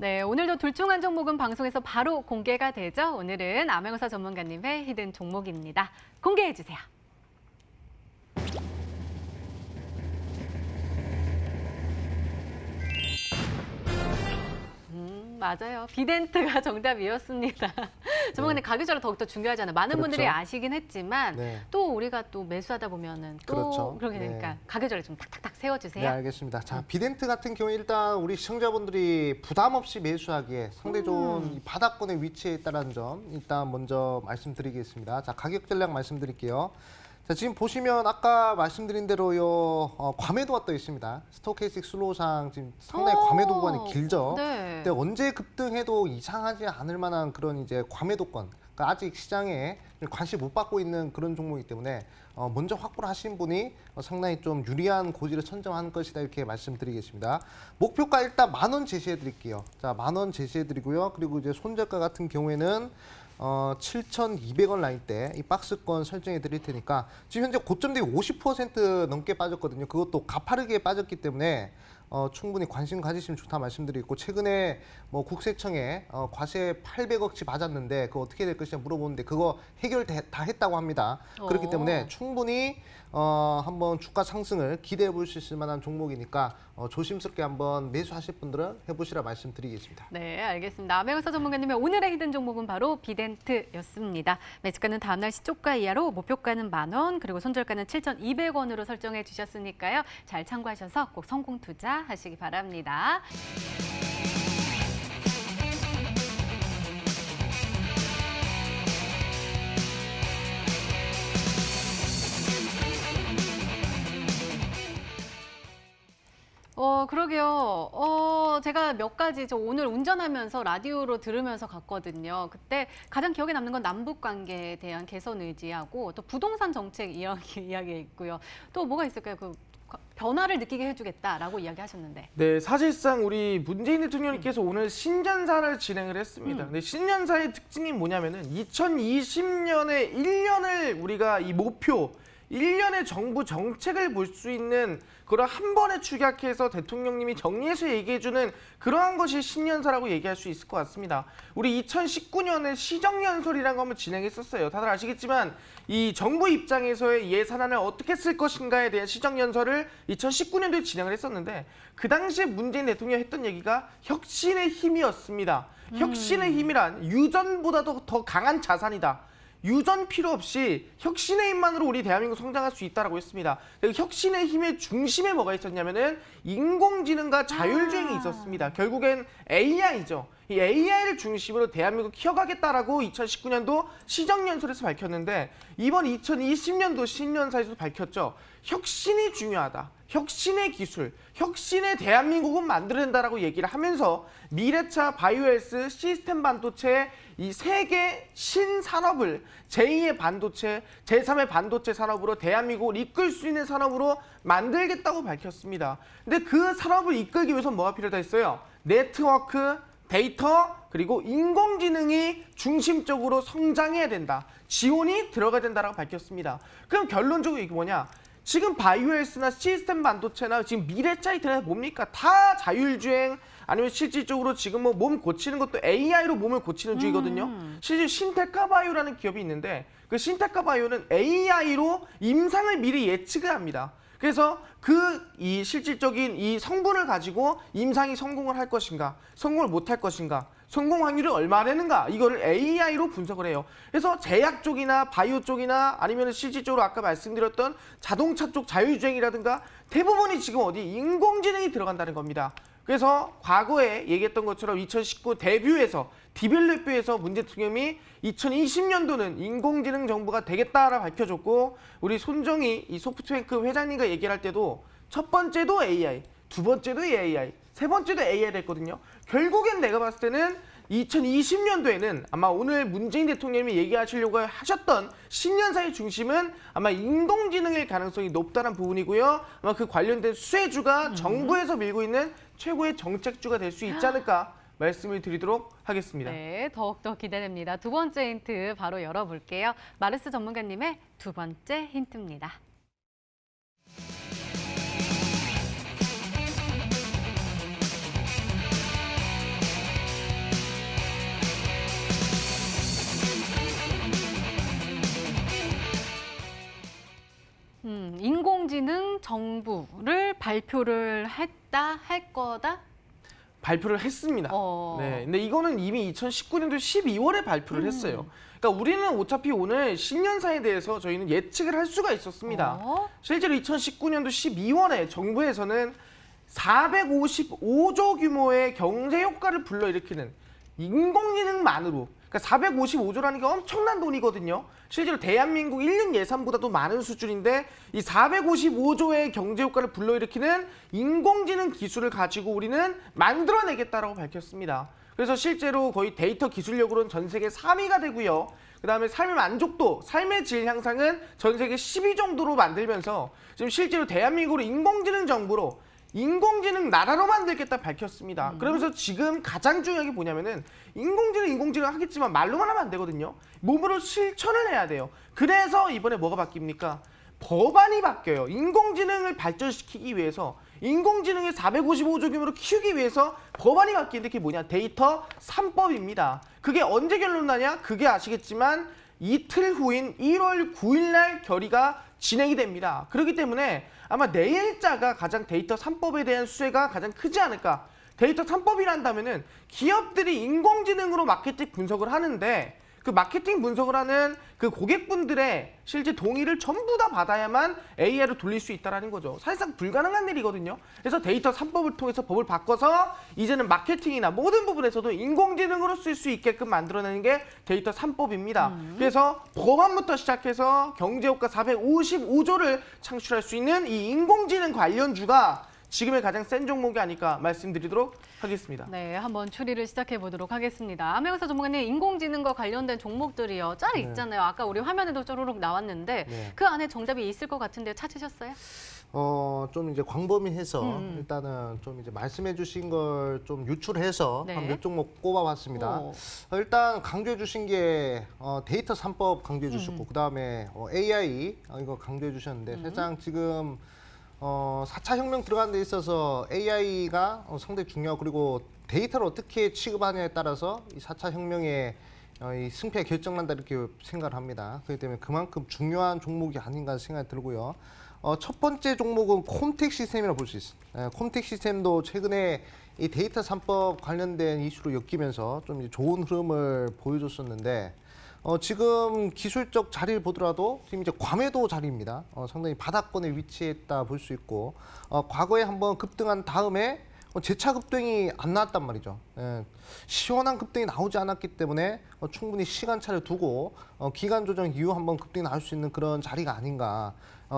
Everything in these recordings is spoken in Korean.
네, 오늘도 둘 중 한 종목은 방송에서 바로 공개가 되죠. 오늘은 암행어사 전문가님의 히든 종목입니다. 공개해 주세요. 맞아요. 비덴트가 정답이었습니다. 전문가님 가격적으로 더욱더 중요하잖아요. 많은 그렇죠. 분들이 아시긴 했지만 네. 또 우리가 또 매수하다 보면은 또 그렇죠. 그렇게 되니까 네. 가격적으로 좀 탁탁탁 세워주세요. 네, 알겠습니다. 자, 비덴트 같은 경우에 일단 우리 시청자분들이 부담 없이 매수하기에 상당히 좋은 이 바닥권에 위치해 있다는 점 일단 먼저 말씀드리겠습니다. 자, 가격 전략 말씀드릴게요. 자, 지금 보시면 아까 말씀드린 대로요 과매도가 떠 있습니다. 스토캐스틱 슬로우상 지금 상당히 과매도 구간이 길죠. 네. 근데 언제 급등해도 이상하지 않을 만한 그런 이제 과매도권. 그러니까 아직 시장에 관심 못 받고 있는 그런 종목이기 때문에 먼저 확보를 하신 분이 상당히 좀 유리한 고지를 선점한 것이다 이렇게 말씀드리겠습니다. 목표가 일단 10,000원 제시해 드릴게요. 자, 10,000원 제시해 드리고요. 그리고 이제 손절가 같은 경우에는 7,200원 라인대 이 박스권 설정해 드릴 테니까 지금 현재 고점 대비 50% 넘게 빠졌거든요. 그것도 가파르게 빠졌기 때문에 충분히 관심 가지시면 좋다 말씀드리고 최근에 뭐 국세청에 과세 800억치 맞았는데 그거 어떻게 될 것이냐 물어보는데 그거 해결 다 했다고 합니다. 그렇기 때문에 충분히 한번 주가 상승을 기대해 볼 수 있을 만한 종목이니까 조심스럽게 한번 매수하실 분들은 해보시라 말씀드리겠습니다. 네, 알겠습니다. 암행어사 전문가님의 오늘의 히든 종목은 바로 비덴트였습니다. 매수가는 다음날 시초가 이하로 목표가는 10,000원 그리고 손절가는 7,200원으로 설정해 주셨으니까요. 잘 참고하셔서 꼭 성공 투자하시기 바랍니다. 그러게요. 제가 몇 가지 저 오늘 운전하면서 라디오로 들으면서 갔거든요. 그때 가장 기억에 남는 건 남북 관계에 대한 개선 의지하고 또 부동산 정책 이야기 있고요. 또 뭐가 있을까요? 그 변화를 느끼게 해주겠다라고 이야기하셨는데. 네, 사실상 우리 문재인 대통령님께서 오늘 신년사를 진행을 했습니다. 근데 신년사의 특징이 뭐냐면은 2020년에 1년을 우리가 이 목표 1년의 정부 정책을 볼 수 있는 그런 한 번에 축약해서 대통령님이 정리해서 얘기해주는 그러한 것이 신년사라고 얘기할 수 있을 것 같습니다. 우리 2019년에 시정연설이라는 거 한번 진행했었어요. 다들 아시겠지만 이 정부 입장에서의 예산안을 어떻게 쓸 것인가에 대한 시정연설을 2019년도에 진행을 했었는데 그 당시에 문재인 대통령이 했던 얘기가 혁신의 힘이었습니다. 혁신의 힘이란 유전보다도 더 강한 자산이다. 유전 필요 없이 혁신의 힘만으로 우리 대한민국 성장할 수 있다고 했습니다. 혁신의 힘의 중심에 뭐가 있었냐면은 인공지능과 자율주행이 있었습니다. 결국엔 AI죠. 이 AI를 중심으로 대한민국 키워가겠다라고 2019년도 시정연설에서 밝혔는데 이번 2020년도 신년사에서도 밝혔죠. 혁신이 중요하다. 혁신의 기술, 혁신의 대한민국은 만들어낸다라고 얘기를 하면서 미래차, 바이오헬스, 시스템 반도체 이 세 개 신산업을 제2의 반도체, 제3의 반도체 산업으로 대한민국을 이끌 수 있는 산업으로 만들겠다고 밝혔습니다. 근데 그 산업을 이끌기 위해서 뭐가 필요하다 했어요? 네트워크, 데이터, 그리고 인공지능이 중심적으로 성장해야 된다. 지원이 들어가야 된다라고 밝혔습니다. 그럼 결론적으로 이게 뭐냐? 지금 바이오헬스나 시스템 반도체나 지금 미래차 이들은 뭡니까? 다 자율주행 아니면 실질적으로 지금 뭐 몸 고치는 것도 AI로 몸을 고치는 주의거든요. 실제 신테카바이오라는 기업이 있는데 그 신테카바이오는 AI로 임상을 미리 예측을 합니다. 그래서 이 실질적인 이 성분을 가지고 임상이 성공을 할 것인가, 성공을 못 할 것인가, 성공 확률이 얼마나 이거를 AI로 분석을 해요. 그래서 제약 쪽이나 바이오 쪽이나 아니면 실질적으로 아까 말씀드렸던 자동차 쪽 자율주행이라든가 대부분이 지금 어디 인공지능이 들어간다는 겁니다. 그래서 과거에 얘기했던 것처럼 2019 데뷔에서 디벨롭에서 문재인 대통령이 2020년도는 인공지능 정부가 되겠다라고 밝혀줬고 우리 손정희 이 소프트뱅크 회장님과 얘기를 할 때도 첫 번째도 AI, 두 번째도 AI, 세 번째도 AI 됐거든요. 결국엔 내가 봤을 때는 2020년도에는 아마 오늘 문재인 대통령이 얘기하시려고 하셨던 신년사의 중심은 아마 인공지능일 가능성이 높다는 부분이고요. 아마 그 관련된 수혜주가 정부에서 밀고 있는 최고의 정책주가 될 수 있지 않을까 말씀을 드리도록 하겠습니다. 네, 더욱더 기대됩니다. 두 번째 힌트 바로 열어볼게요. 마르스 전문가님의 두 번째 힌트입니다. 정부를 발표를 했다, 할 거다? 발표를 했습니다. 네, 근데 이거는 이미 2019년도 12월에 발표를 했어요. 그러니까 우리는 어차피 오늘 신년사에 대해서 저희는 예측을 할 수가 있었습니다. 실제로 2019년도 12월에 정부에서는 455조 규모의 경제 효과를 불러일으키는 인공지능만으로, 그러니까 455조라는 게 엄청난 돈이거든요. 실제로 대한민국 1년 예산보다도 많은 수준인데 이 455조의 경제 효과를 불러일으키는 인공지능 기술을 가지고 우리는 만들어내겠다라고 밝혔습니다. 그래서 실제로 거의 데이터 기술력으로는 전 세계 3위가 되고요. 그다음에 삶의 만족도, 삶의 질 향상은 전 세계 10위 정도로 만들면서 지금 실제로 대한민국을 인공지능 정부로, 인공지능 나라로 만들겠다 밝혔습니다. 그러면서 지금 가장 중요한 게 뭐냐면은 인공지능 하겠지만 말로만 하면 안 되거든요. 몸으로 실천을 해야 돼요. 그래서 이번에 뭐가 바뀝니까? 법안이 바뀌어요. 인공지능을 발전시키기 위해서, 인공지능을 455조 규모로 키우기 위해서 법안이 바뀌는데 그게 뭐냐? 데이터 3법입니다. 그게 언제 결론 나냐? 그게 아시겠지만 이틀 후인 1월 9일 날 결의가 진행이 됩니다. 그렇기 때문에 아마 내일자가 가장 데이터 3법에 대한 수혜가 가장 크지 않을까. 데이터 3법이란다면은 기업들이 인공지능으로 마케팅 분석을 하는데 그 마케팅 분석을 하는 그 고객분들의 실제 동의를 전부 다 받아야만 AI로 돌릴 수 있다는 거죠. 사실상 불가능한 일이거든요. 그래서 데이터 3법을 통해서 법을 바꿔서 이제는 마케팅이나 모든 부분에서도 인공지능으로 쓸 수 있게끔 만들어내는 게 데이터 3법입니다. 그래서 법안부터 시작해서 경제효과 455조를 창출할 수 있는 이 인공지능 관련주가 지금의 가장 센 종목이 아닐까 말씀드리도록 하겠습니다. 네, 한번 추리를 시작해 보도록 하겠습니다. 안명서 전문가님, 인공지능과 관련된 종목들이요. 짤이 있잖아요. 아까 우리 화면에도 쪼르륵 나왔는데 그 안에 정답이 있을 것 같은데 찾으셨어요? 좀 이제 광범위해서 일단은 좀 이제 말씀해주신 걸 좀 유출해서 네. 한 몇 종목 꼽아봤습니다. 일단 강조해주신 게 데이터 3법 강조해주셨고 그 다음에 AI 이거 강조해주셨는데 사실상 지금 4차 혁명 들어가는 데 있어서 AI가 상당히 중요하고 그리고 데이터를 어떻게 취급하느냐에 따라서 이 4차 혁명의 이 승패가 결정난다 이렇게 생각을 합니다. 그렇기 때문에 그만큼 중요한 종목이 아닌가 생각이 들고요. 첫 번째 종목은 콤텍 시스템이라고 볼 수 있습니다. 콤텍 시스템도 최근에 이 데이터 3법 관련된 이슈로 엮이면서 좀 이제 좋은 흐름을 보여줬었는데 지금 기술적 자리를 보더라도 지금 이제 과매도 자리입니다. 상당히 바닥권에 위치했다 볼 수 있고 과거에 한번 급등한 다음에 재차 급등이 안 나왔단 말이죠. 시원한 급등이 나오지 않았기 때문에 충분히 시간차를 두고 기간 조정 이후 한번 급등이 나올 수 있는 그런 자리가 아닌가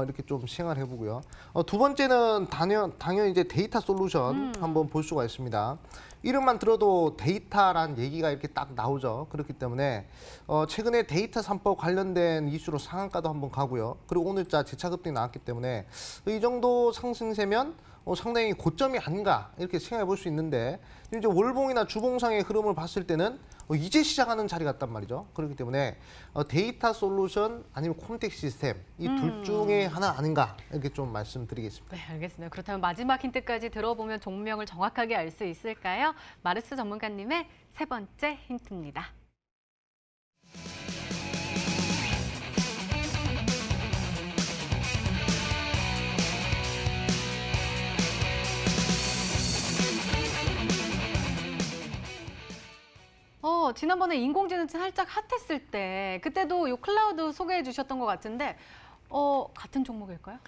이렇게 좀 생각을 해보고요. 두 번째는 당연히 이제 데이터 솔루션 한번 볼 수가 있습니다. 이름만 들어도 데이터란 얘기가 이렇게 딱 나오죠. 그렇기 때문에 최근에 데이터 3법 관련된 이슈로 상한가도 한번 가고요. 그리고 오늘자 재차 급등이 나왔기 때문에 이 정도 상승세면 상당히 고점이 아닌가 이렇게 생각해 볼 수 있는데 이제 월봉이나 주봉상의 흐름을 봤을 때는 이제 시작하는 자리 같단 말이죠. 그렇기 때문에 데이터 솔루션 아니면 콤텍 시스템 이 둘 중에 하나 아닌가 이렇게 좀 말씀드리겠습니다. 네, 알겠습니다. 그렇다면 마지막 힌트까지 들어보면 종목명을 정확하게 알 수 있을까요? 마르스 전문가님의 세 번째 힌트입니다. 지난번에 인공지능 살짝 핫했을 때 그때도 요 클라우드 소개해 주셨던 것 같은데 같은 종목일까요?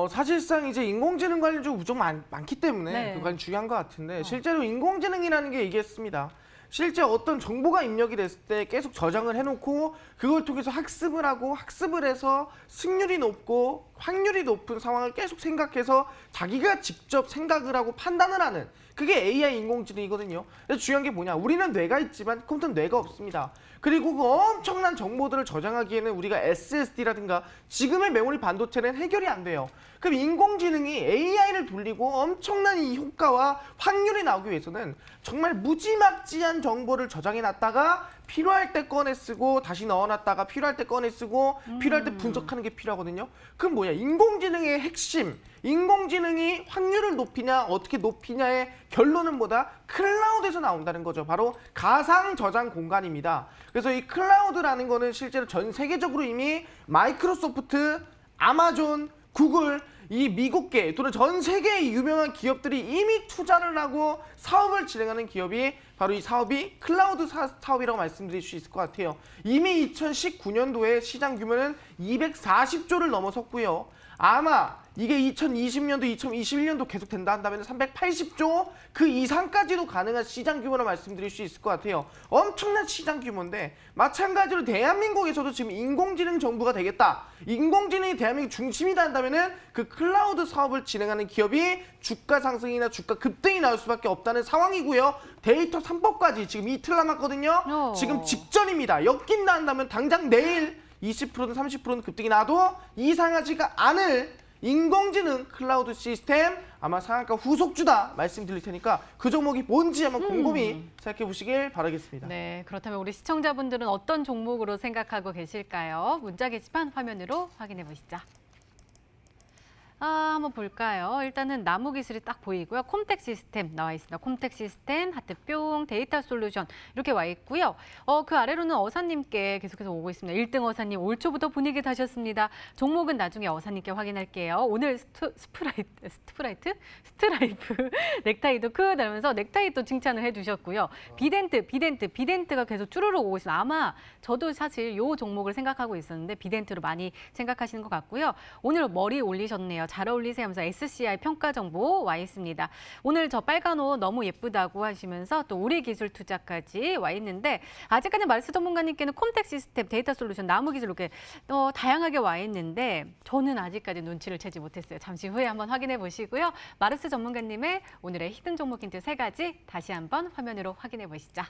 사실상 이제 인공지능 관련주 무조건 많기 때문에 네. 그건 중요한 것 같은데 실제로 인공지능이라는 게 이겠습니다. 실제 어떤 정보가 입력이 됐을 때 계속 저장을 해놓고 그걸 통해서 학습을 하고 학습을 해서 승률이 높고 확률이 높은 상황을 계속 생각해서 자기가 직접 생각을 하고 판단을 하는 그게 AI 인공지능이거든요. 그래서 중요한 게 뭐냐? 우리는 뇌가 있지만 컴퓨터는 뇌가 없습니다. 그리고 그 엄청난 정보들을 저장하기에는 우리가 SSD라든가 지금의 메모리 반도체는 해결이 안 돼요. 그럼 인공지능이 AI를 돌리고 엄청난 이 효과와 확률이 나오기 위해서는 정말 무지막지한 정보를 저장해 놨다가 필요할 때 꺼내 쓰고 다시 넣어놨다가 필요할 때 꺼내 쓰고 필요할 때 분석하는 게 필요하거든요. 그럼 뭐냐? 인공지능의 핵심, 인공지능이 확률을 높이냐 어떻게 높이냐의 결론은 뭐다? 클라우드에서 나온다는 거죠. 바로 가상 저장 공간입니다. 그래서 이 클라우드라는 거는 실제로 전 세계적으로 이미 마이크로소프트, 아마존, 구글, 이 미국계 또는 전 세계의 유명한 기업들이 이미 투자를 하고 사업을 진행하는 기업이 바로 이 사업이 클라우드 사업이라고 말씀드릴 수 있을 것 같아요. 이미 2019년도에 시장 규모는 240조를 넘어섰고요. 아마 이게 2020년도, 2021년도 계속 된다 한다면 380조 그 이상까지도 가능한 시장 규모로 말씀드릴 수 있을 것 같아요. 엄청난 시장 규모인데 마찬가지로 대한민국에서도 지금 인공지능 정부가 되겠다. 인공지능이 대한민국 중심이다 한다면은 그 클라우드 사업을 진행하는 기업이 주가 상승이나 주가 급등이 나올 수밖에 없다는 상황이고요. 데이터 3법까지 지금 이틀 남았거든요. 지금 직전입니다. 엮인다 한다면 당장 내일 20%든 30%는 급등이 나도 이상하지가 않을 인공지능 클라우드 시스템 아마 상한가 후속주다 말씀드릴 테니까 그 종목이 뭔지 한번 곰곰이 생각해 보시길 바라겠습니다. 네, 그렇다면 우리 시청자분들은 어떤 종목으로 생각하고 계실까요? 문자 게시판 화면으로 확인해 보시죠. 한번 볼까요? 일단은 나무기술이 딱 보이고요. 콤텍 시스템 나와 있습니다. 콤텍 시스템, 하트뿅, 데이터 솔루션 이렇게 와 있고요. 그 아래로는 어사님께 계속해서 오고 있습니다. 1등 어사님 올 초부터 분위기 다셨습니다. 종목은 나중에 어사님께 확인할게요. 오늘 스트라이프 넥타이도 크다면서 넥타이도 칭찬을 해주셨고요. 비덴트가 계속 쭈루루 오고 있습니다. 아마 저도 사실 이 종목을 생각하고 있었는데 비덴트로 많이 생각하시는 것 같고요. 오늘 머리 올리셨네요. 잘 어울리세요 하면서 SCI 평가 정보 와 있습니다. 오늘 저 빨간 옷 너무 예쁘다고 하시면서 또 우리 기술 투자까지 와 있는데 아직까지 마르스 전문가님께는 콤텍 시스템, 데이터 솔루션, 나무기술 이렇게 다양하게 와 있는데 저는 아직까지 눈치를 채지 못했어요. 잠시 후에 한번 확인해 보시고요. 마르스 전문가님의 오늘의 히든 종목 힌트 3가지 다시 한번 화면으로 확인해 보시죠.